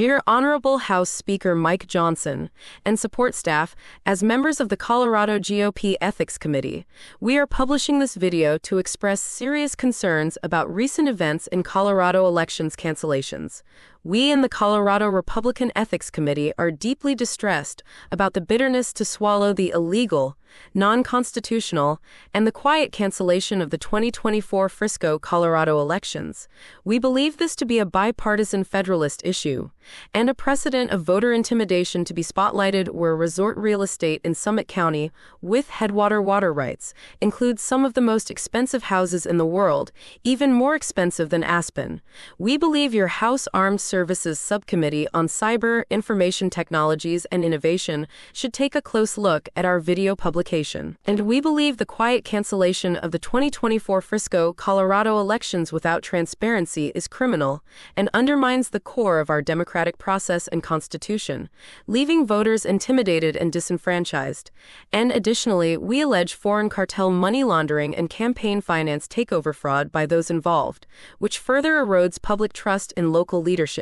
Dear Honorable House Speaker Mike Johnson and support staff, as members of the Colorado GOP Ethics Committee, we are publishing this video to express serious concerns about recent events in Colorado elections cancellations. We in the Colorado Republican Ethics Committee are deeply distressed about the bitterness to swallow the illegal, non-constitutional, and the quiet cancellation of the 2024 Frisco, Colorado elections. We believe this to be a bipartisan Federalist issue and a precedent of voter intimidation to be spotlighted where resort real estate in Summit County, with headwater water rights, includes some of the most expensive houses in the world, even more expensive than Aspen. We believe your House Armed Services Subcommittee on Cyber, Information Technologies, and Innovation should take a close look at our video publication. And we believe the quiet cancellation of the 2024 Frisco, Colorado elections without transparency is criminal and undermines the core of our democratic process and constitution, leaving voters intimidated and disenfranchised. And additionally, we allege foreign cartel money laundering and campaign finance takeover fraud by those involved, which further erodes public trust in local leadership.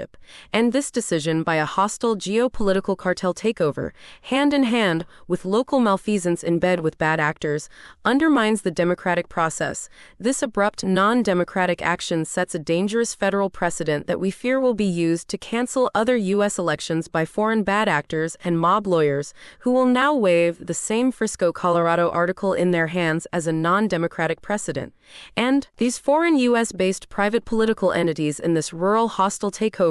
And this decision by a hostile geopolitical cartel takeover, hand in hand with local malfeasance in bed with bad actors, undermines the democratic process. This abrupt, non-democratic action sets a dangerous federal precedent that we fear will be used to cancel other U.S. elections by foreign bad actors and mob lawyers who will now wave the same Frisco, Colorado article in their hands as a non-democratic precedent. And these foreign U.S.-based private political entities in this rural hostile takeover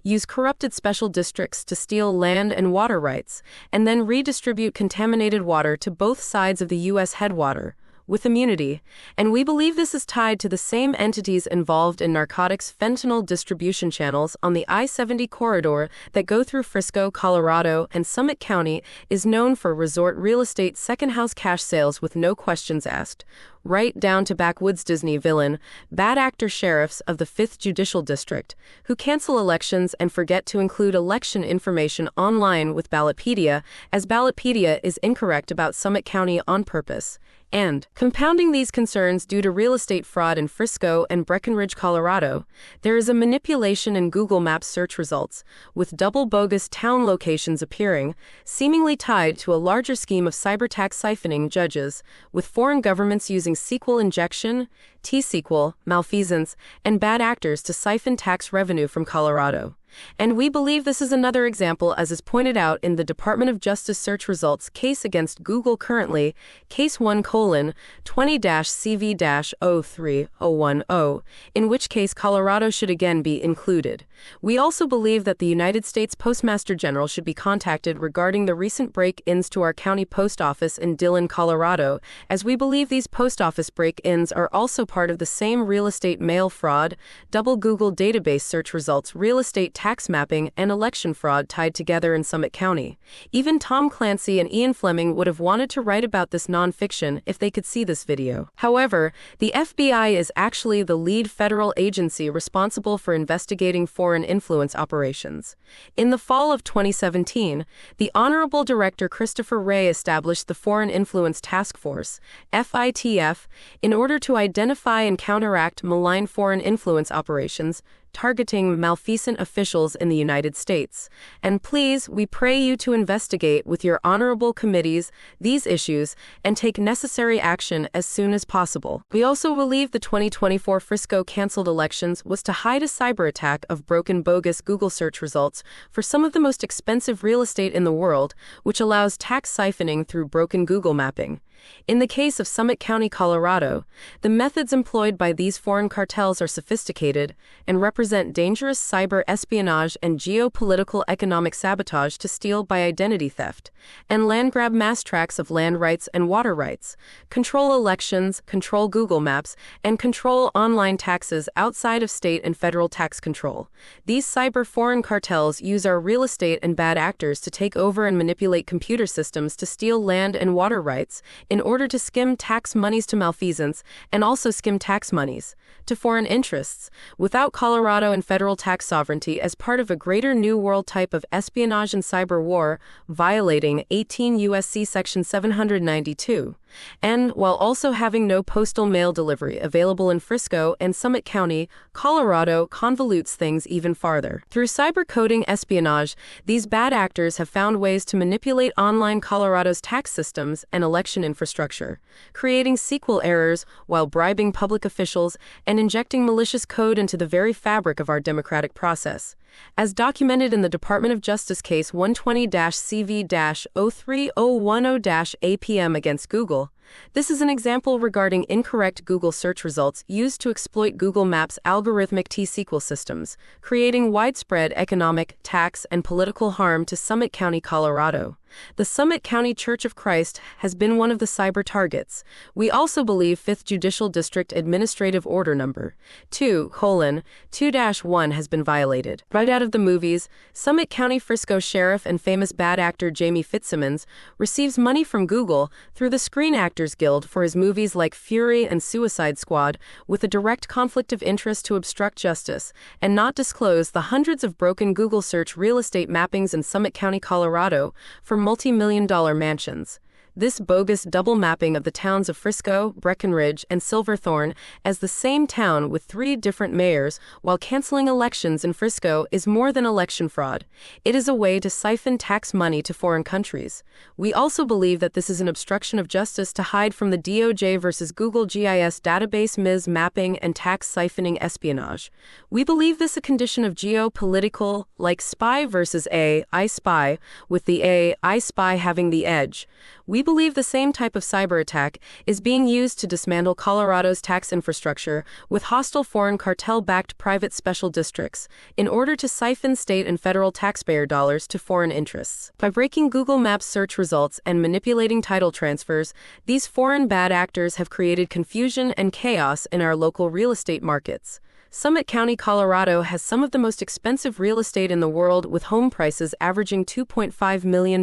use corrupted special districts to steal land and water rights, and then redistribute contaminated water to both sides of the U.S. headwater, with immunity, and we believe this is tied to the same entities involved in narcotics fentanyl distribution channels on the I-70 corridor that go through Frisco, Colorado, and Summit County is known for resort real estate second-house cash sales with no questions asked, right down to backwoods Disney villain, bad actor sheriffs of the 5th Judicial District, who cancel elections and forget to include election information online with Ballotpedia, as Ballotpedia is incorrect about Summit County on purpose. And, compounding these concerns due to real estate fraud in Frisco and Breckenridge, Colorado, there is a manipulation in Google Maps search results, with double bogus town locations appearing, seemingly tied to a larger scheme of cyber tax siphoning judges, with foreign governments using SQL injection, T-SQL, malfeasance, and bad actors to siphon tax revenue from Colorado. And we believe this is another example, as is pointed out in the Department of Justice search results case against Google currently, Case 1:20-CV-03010, in which case Colorado should again be included. We also believe that the United States Postmaster General should be contacted regarding the recent break-ins to our county post office in Dillon, Colorado, as we believe these post office break-ins are also part of the same real estate mail fraud, double Google database search results, real estate tax mapping, and election fraud tied together in Summit County. Even Tom Clancy and Ian Fleming would have wanted to write about this nonfiction if they could see this video. However, the FBI is actually the lead federal agency responsible for investigating foreign influence operations. In the fall of 2017, the Honorable Director Christopher Wray established the Foreign Influence Task Force, FITF, in order to identify and counteract malign foreign influence operations targeting malfeasant officials in the United States. And please, we pray you to investigate with your honorable committees these issues and take necessary action as soon as possible. We also believe the 2024 Frisco canceled elections was to hide a cyber attack of broken bogus Google search results for some of the most expensive real estate in the world, which allows tax siphoning through broken Google mapping. In the case of Summit County, Colorado, the methods employed by these foreign cartels are sophisticated and represent dangerous cyber espionage and geopolitical economic sabotage to steal by identity theft and land grab mass tracts of land rights and water rights, control elections, control Google Maps, and control online taxes outside of state and federal tax control. These cyber foreign cartels use our real estate and bad actors to take over and manipulate computer systems to steal land and water rights in order to skim tax monies to malfeasance and also skim tax monies to foreign interests, without Colorado and federal tax sovereignty as part of a greater New World type of espionage and cyber war, violating 18 U.S.C. Section 792. And while also having no postal mail delivery available in Frisco and Summit County, Colorado convolutes things even farther. Through cyber-coding espionage, these bad actors have found ways to manipulate online Colorado's tax systems and election infrastructure, creating SQL errors while bribing public officials and injecting malicious code into the very fabric of our democratic process. As documented in the Department of Justice case 120-CV-03010-APM against Google, this is an example regarding incorrect Google search results used to exploit Google Maps' algorithmic T-SQL systems, creating widespread economic, tax, and political harm to Summit County, Colorado. The Summit County Church of Christ has been one of the cyber targets. We also believe 5th Judicial District Administrative Order Number 2:2-1 has been violated. Right out of the movies, Summit County Frisco Sheriff and famous bad actor Jamie Fitzsimmons receives money from Google through the Screen Actors Guild for his movies like Fury and Suicide Squad, with a direct conflict of interest to obstruct justice and not disclose the hundreds of broken Google search real estate mappings in Summit County, Colorado, for multi-million-dollar mansions. This bogus double mapping of the towns of Frisco, Breckenridge, and Silverthorne as the same town with 3 different mayors while canceling elections in Frisco is more than election fraud. It is a way to siphon tax money to foreign countries. We also believe that this is an obstruction of justice to hide from the DOJ versus Google GIS database MIS mapping and tax siphoning espionage. We believe this a condition of geopolitical, like spy versus I spy, with the I spy having the edge. We believe the same type of cyber attack is being used to dismantle Colorado's tax infrastructure with hostile foreign cartel-backed private special districts in order to siphon state and federal taxpayer dollars to foreign interests. By breaking Google Maps search results and manipulating title transfers, these foreign bad actors have created confusion and chaos in our local real estate markets. Summit County, Colorado has some of the most expensive real estate in the world, with home prices averaging $2.5 million,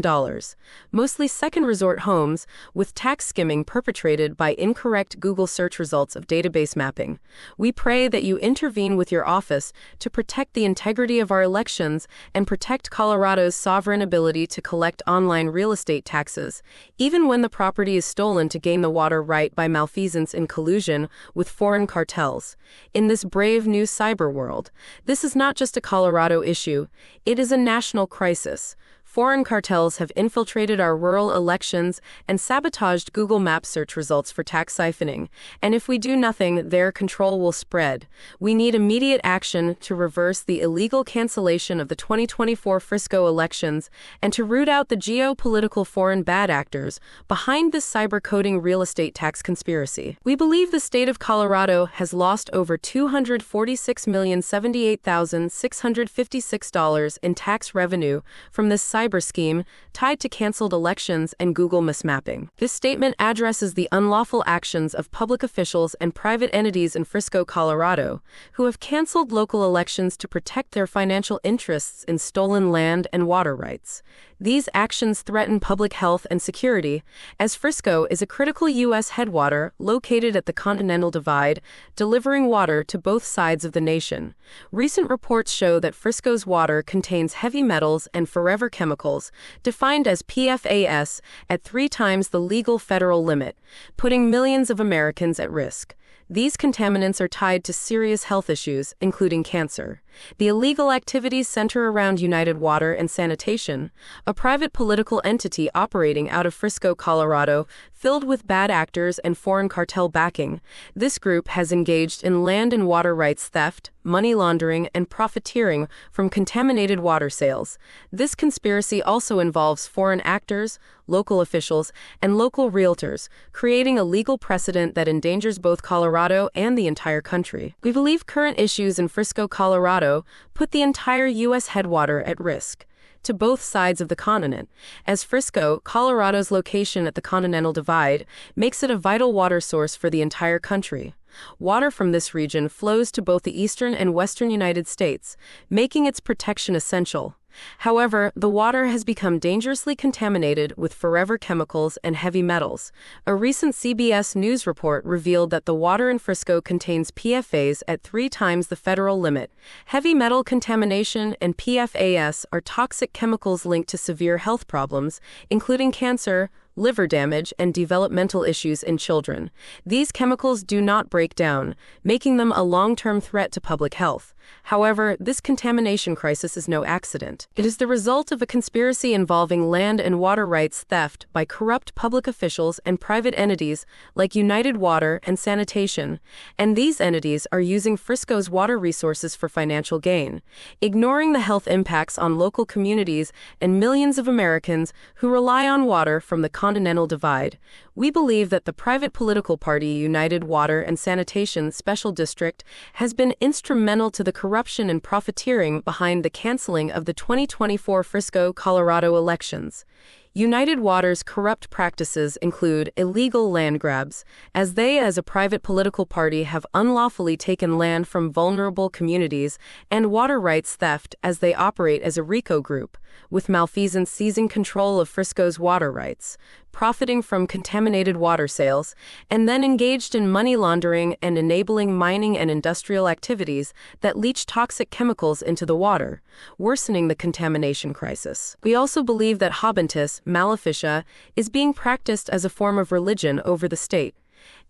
mostly second resort homes, with tax skimming perpetrated by incorrect Google search results of database mapping. We pray that you intervene with your office to protect the integrity of our elections and protect Colorado's sovereign ability to collect online real estate taxes, even when the property is stolen to gain the water right by malfeasance in collusion with foreign cartels. In this brave new cyber world, this is not just a Colorado issue, it is a national crisis. Foreign cartels have infiltrated our rural elections and sabotaged Google Maps search results for tax siphoning, and if we do nothing, their control will spread. We need immediate action to reverse the illegal cancellation of the 2024 Frisco elections and to root out the geopolitical foreign bad actors behind this cyber-coding real estate tax conspiracy. We believe the state of Colorado has lost over $246,078,656 in tax revenue from this cyber scheme tied to canceled elections and Google mismapping. This statement addresses the unlawful actions of public officials and private entities in Frisco, Colorado, who have canceled local elections to protect their financial interests in stolen land and water rights. These actions threaten public health and security, as Frisco is a critical U.S. headwater located at the Continental Divide, delivering water to both sides of the nation. Recent reports show that Frisco's water contains heavy metals and forever chemicals, defined as PFAS, at 3 times the legal federal limit, putting millions of Americans at risk. These contaminants are tied to serious health issues, including cancer. The illegal activities center around United Water and Sanitation, a private political entity operating out of Frisco, Colorado, filled with bad actors and foreign cartel backing. This group has engaged in land and water rights theft, money laundering, and profiteering from contaminated water sales. This conspiracy also involves foreign actors, local officials, and local realtors, creating a legal precedent that endangers both Colorado and the entire country. We believe current issues in Frisco, Colorado, put the entire U.S. headwater at risk to both sides of the continent, as Frisco, Colorado's location at the Continental Divide, makes it a vital water source for the entire country. Water from this region flows to both the eastern and western United States, making its protection essential. However, the water has become dangerously contaminated with forever chemicals and heavy metals. A recent CBS News report revealed that the water in Frisco contains PFAS at 3 times the federal limit. Heavy metal contamination and PFAS are toxic chemicals linked to severe health problems, including cancer, liver damage, and developmental issues in children. These chemicals do not break down, making them a long-term threat to public health. However, this contamination crisis is no accident. It is the result of a conspiracy involving land and water rights theft by corrupt public officials and private entities like United Water and Sanitation, and these entities are using Frisco's water resources for financial gain, ignoring the health impacts on local communities and millions of Americans who rely on water from the Continental Divide. We believe that the private political party United Water and Sanitation Special District has been instrumental to the corruption and profiteering behind the canceling of the 2024 Frisco, Colorado elections. United Water's corrupt practices include illegal land grabs, as they as a private political party have unlawfully taken land from vulnerable communities, and water rights theft as they operate as a RICO group, with malfeasance seizing control of Frisco's water rights, profiting from contaminated water sales, and then engaged in money laundering and enabling mining and industrial activities that leach toxic chemicals into the water, worsening the contamination crisis. We also believe that habentus maleficia is being practiced as a form of religion over the state,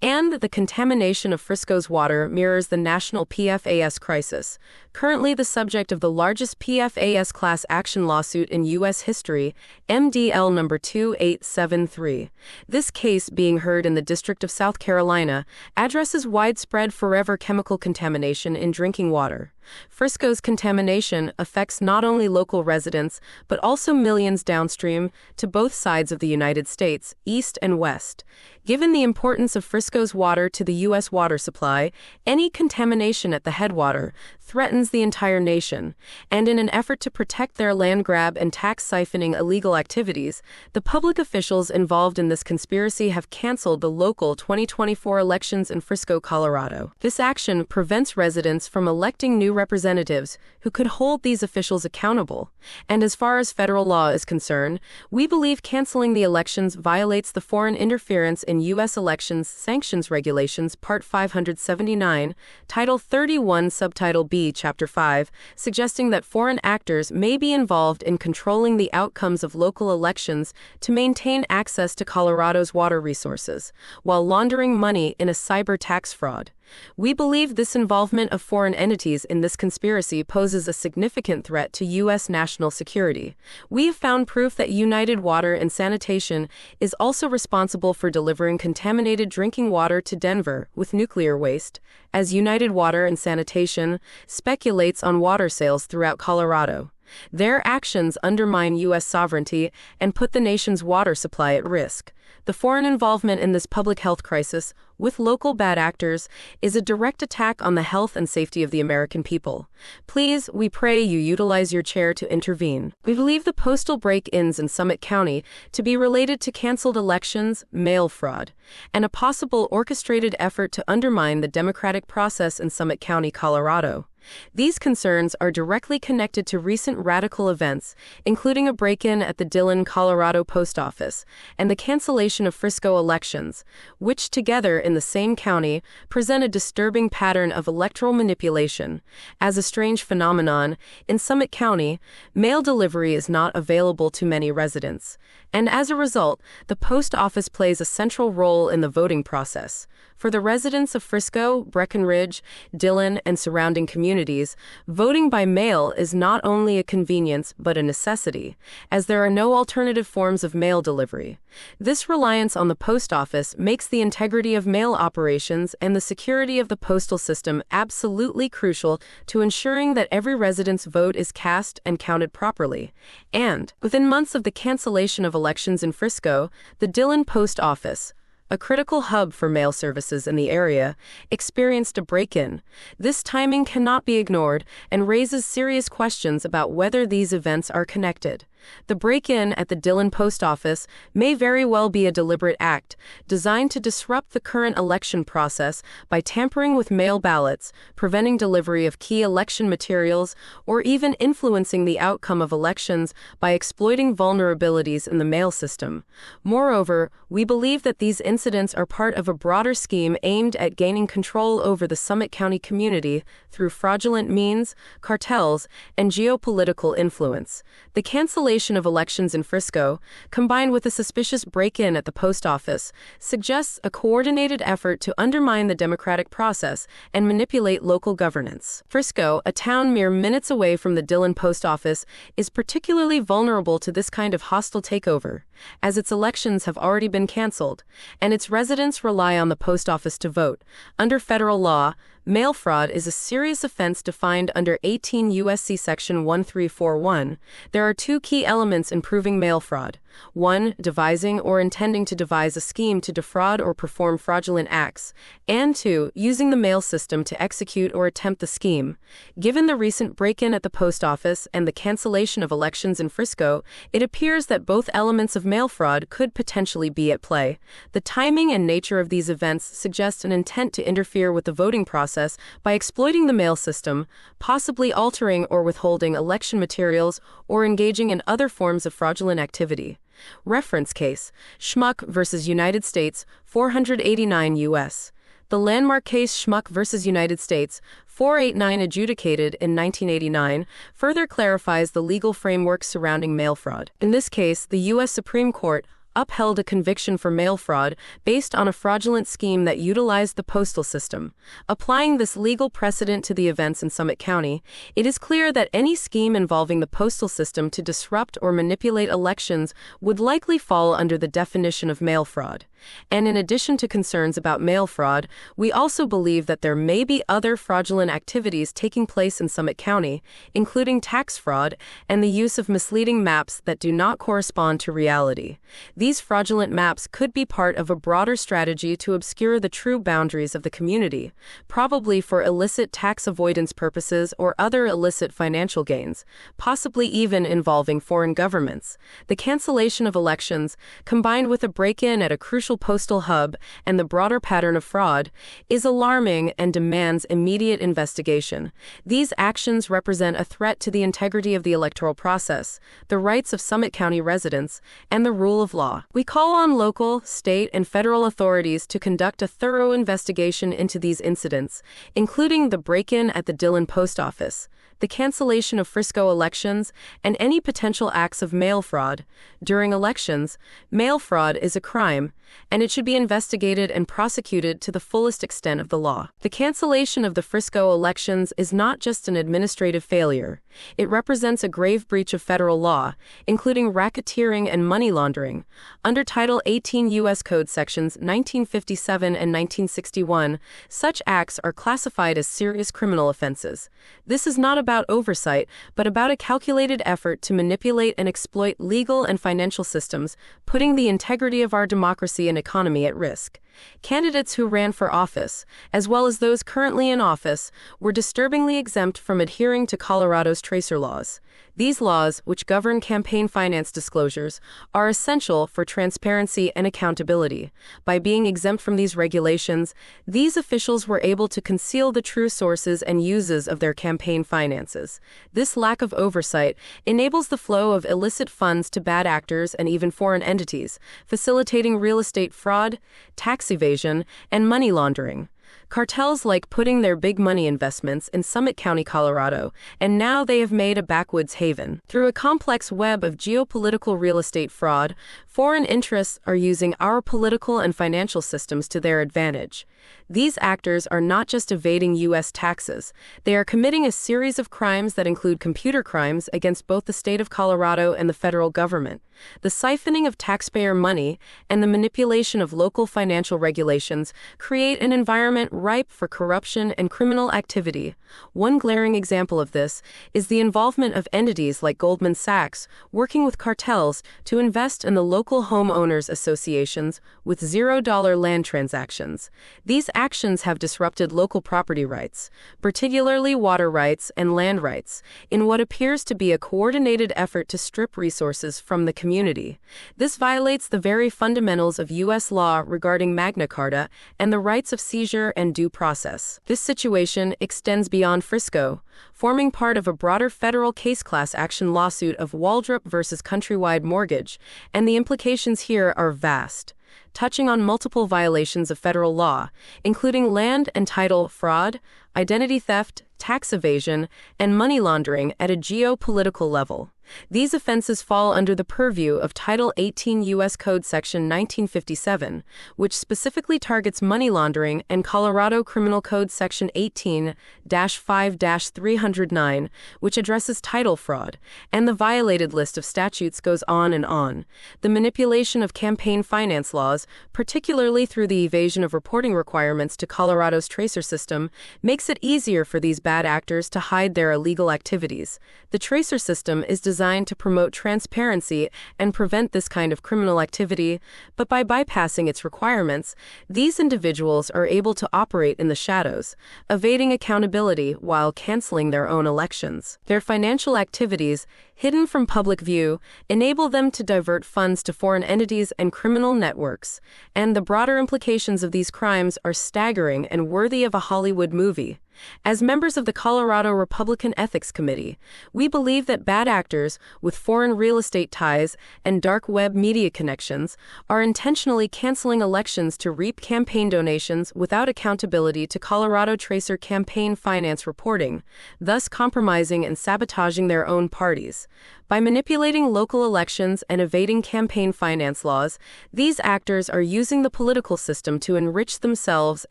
and the contamination of Frisco's water mirrors the national PFAS crisis, currently the subject of the largest PFAS class action lawsuit in U.S. history, MDL number 2873. This case, being heard in the District of South Carolina, addresses widespread forever chemical contamination in drinking water. Frisco's contamination affects not only local residents, but also millions downstream to both sides of the United States, east and west. Given the importance of Frisco's water to the U.S. water supply, any contamination at the headwater threatens the entire nation, and in an effort to protect their land grab and tax siphoning illegal activities, the public officials involved in this conspiracy have canceled the local 2024 elections in Frisco, Colorado. This action prevents residents from electing new representatives who could hold these officials accountable, and as far as federal law is concerned, we believe canceling the elections violates the Foreign Interference in U.S. Elections Sanctions Regulations Part 579, Title 31, Subtitle B, Chapter 5, suggesting that foreign actors may be involved in controlling the outcomes of local elections to maintain access to Colorado's water resources, while laundering money in a cyber tax fraud. We believe this involvement of foreign entities in this conspiracy poses a significant threat to U.S. national security. We have found proof that United Water and Sanitation is also responsible for delivering contaminated drinking water to Denver with nuclear waste, as United Water and Sanitation speculates on water sales throughout Colorado. Their actions undermine U.S. sovereignty and put the nation's water supply at risk. The foreign involvement in this public health crisis, with local bad actors, is a direct attack on the health and safety of the American people. Please, we pray you utilize your chair to intervene. We believe the postal break-ins in Summit County to be related to canceled elections, mail fraud, and a possible orchestrated effort to undermine the democratic process in Summit County, Colorado. These concerns are directly connected to recent radical events, including a break-in at the Dillon, Colorado post office, and the cancellation of Frisco elections, which together in the same county present a disturbing pattern of electoral manipulation. As a strange phenomenon, in Summit County, mail delivery is not available to many residents, and as a result, the post office plays a central role in the voting process. For the residents of Frisco, Breckenridge, Dillon, and surrounding communities, voting by mail is not only a convenience but a necessity, as there are no alternative forms of mail delivery. This reliance on the post office makes the integrity of mail operations and the security of the postal system absolutely crucial to ensuring that every resident's vote is cast and counted properly. And, within months of the cancellation of elections in Frisco, the Dillon post office, a critical hub for mail services in the area, experienced a break-in. This timing cannot be ignored and raises serious questions about whether these events are connected. The break-in at the Dillon post office may very well be a deliberate act designed to disrupt the current election process by tampering with mail ballots, preventing delivery of key election materials, or even influencing the outcome of elections by exploiting vulnerabilities in the mail system. Moreover, we believe that these incidents are part of a broader scheme aimed at gaining control over the Summit County community through fraudulent means, cartels, and geopolitical influence. The cancellation cancellation of elections in Frisco, combined with a suspicious break-in at the post office, suggests a coordinated effort to undermine the democratic process and manipulate local governance. Frisco, a town mere minutes away from the Dillon post office, is particularly vulnerable to this kind of hostile takeover, as its elections have already been canceled, and its residents rely on the post office to vote. Under federal law, mail fraud is a serious offense defined under 18 U.S.C. Section 1341. There are two key elements in proving mail fraud. 1. Devising or intending to devise a scheme to defraud or perform fraudulent acts. And 2. Using the mail system to execute or attempt the scheme. Given the recent break-in at the post office and the cancellation of elections in Frisco, it appears that both elements of mail fraud could potentially be at play. The timing and nature of these events suggest an intent to interfere with the voting process by exploiting the mail system, possibly altering or withholding election materials or engaging in other forms of fraudulent activity. Reference case: Schmuck v. United States, 489 U.S. The landmark case Schmuck v. United States, 489, adjudicated in 1989, further clarifies the legal framework surrounding mail fraud. In this case, the U.S. Supreme Court upheld a conviction for mail fraud based on a fraudulent scheme that utilized the postal system. Applying this legal precedent to the events in Summit County, it is clear that any scheme involving the postal system to disrupt or manipulate elections would likely fall under the definition of mail fraud. And in addition to concerns about mail fraud, we also believe that there may be other fraudulent activities taking place in Summit County, including tax fraud and the use of misleading maps that do not correspond to reality. These fraudulent maps could be part of a broader strategy to obscure the true boundaries of the community, probably for illicit tax avoidance purposes or other illicit financial gains, possibly even involving foreign governments. The cancellation of elections, combined with a break-in at a crucial postal hub and the broader pattern of fraud, is alarming and demands immediate investigation. These actions represent a threat to the integrity of the electoral process, the rights of Summit County residents, and the rule of law. We call on local, state, and federal authorities to conduct a thorough investigation into these incidents, including the break-in at the Dillon post office, the cancellation of Frisco elections, and any potential acts of mail fraud. During elections, mail fraud is a crime, and it should be investigated and prosecuted to the fullest extent of the law. The cancellation of the Frisco elections is not just an administrative failure. It represents a grave breach of federal law, including racketeering and money laundering. Under Title 18 U.S. Code Sections 1957 and 1961, such acts are classified as serious criminal offenses. This is not about oversight, but about a calculated effort to manipulate and exploit legal and financial systems, putting the integrity of our democracy and economy at risk. Candidates who ran for office, as well as those currently in office, were disturbingly exempt from adhering to Colorado's tracer laws. These laws, which govern campaign finance disclosures, are essential for transparency and accountability. By being exempt from these regulations, these officials were able to conceal the true sources and uses of their campaign finances. This lack of oversight enables the flow of illicit funds to bad actors and even foreign entities, facilitating real estate fraud, tax evasion, and money laundering. Cartels like putting their big money investments in Summit County, Colorado, and now they have made a backwoods haven. Through a complex web of geopolitical real estate fraud, foreign interests are using our political and financial systems to their advantage. These actors are not just evading U.S. taxes, they are committing a series of crimes that include computer crimes against both the state of Colorado and the federal government. The siphoning of taxpayer money and the manipulation of local financial regulations create an environment ripe for corruption and criminal activity. One glaring example of this is the involvement of entities like Goldman Sachs working with cartels to invest in the local homeowners associations with $0 land transactions. These actions have disrupted local property rights, particularly water rights and land rights, in what appears to be a coordinated effort to strip resources from the community. This violates the very fundamentals of U.S. law regarding Magna Carta and the rights of seizure and due process. This situation extends beyond Frisco, forming part of a broader federal case class action lawsuit of Waldrop versus Countrywide Mortgage, and the implications here are vast, touching on multiple violations of federal law, including land and title fraud, identity theft, tax evasion, and money laundering at a geopolitical level. These offenses fall under the purview of Title 18 U.S. Code Section 1957, which specifically targets money laundering, and Colorado Criminal Code Section 18-5-309, which addresses title fraud, and the violated list of statutes goes on and on. The manipulation of campaign finance laws, particularly through the evasion of reporting requirements to Colorado's tracer system, makes it easier for these bad actors to hide their illegal activities. The tracer system is designed to promote transparency and prevent this kind of criminal activity, but by bypassing its requirements, these individuals are able to operate in the shadows, evading accountability while canceling their own elections. Their financial activities, hidden from public view, enable them to divert funds to foreign entities and criminal networks, and the broader implications of these crimes are staggering and worthy of a Hollywood movie. As members of the Colorado Republican Ethics Committee, we believe that bad actors with foreign real estate ties and dark web media connections are intentionally canceling elections to reap campaign donations without accountability to Colorado Tracer campaign finance reporting, thus compromising and sabotaging their own parties. By manipulating local elections and evading campaign finance laws, these actors are using the political system to enrich themselves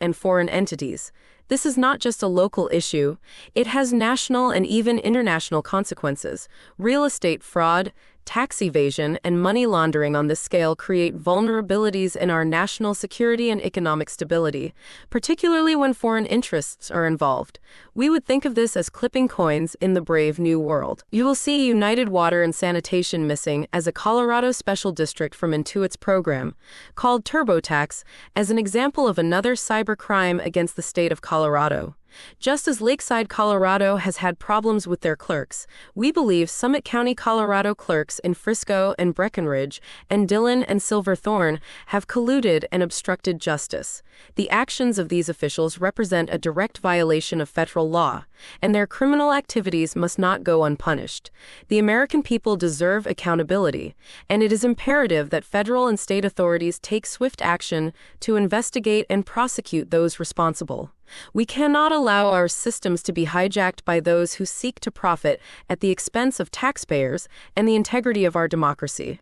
and foreign entities. This is not just a local issue, it has national and even international consequences. Real estate fraud, tax evasion, and money laundering on this scale create vulnerabilities in our national security and economic stability, particularly when foreign interests are involved. We would think of this as clipping coins in the brave new world. You will see United Water and Sanitation missing as a Colorado special district from Intuit's program, called TurboTax, as an example of another cyber crime against the state of Colorado. Just as Lakeside, Colorado has had problems with their clerks, we believe Summit County, Colorado clerks in Frisco and Breckenridge and Dillon and Silverthorne have colluded and obstructed justice. The actions of these officials represent a direct violation of federal law, and their criminal activities must not go unpunished. The American people deserve accountability, and it is imperative that federal and state authorities take swift action to investigate and prosecute those responsible. We cannot allow our systems to be hijacked by those who seek to profit at the expense of taxpayers and the integrity of our democracy.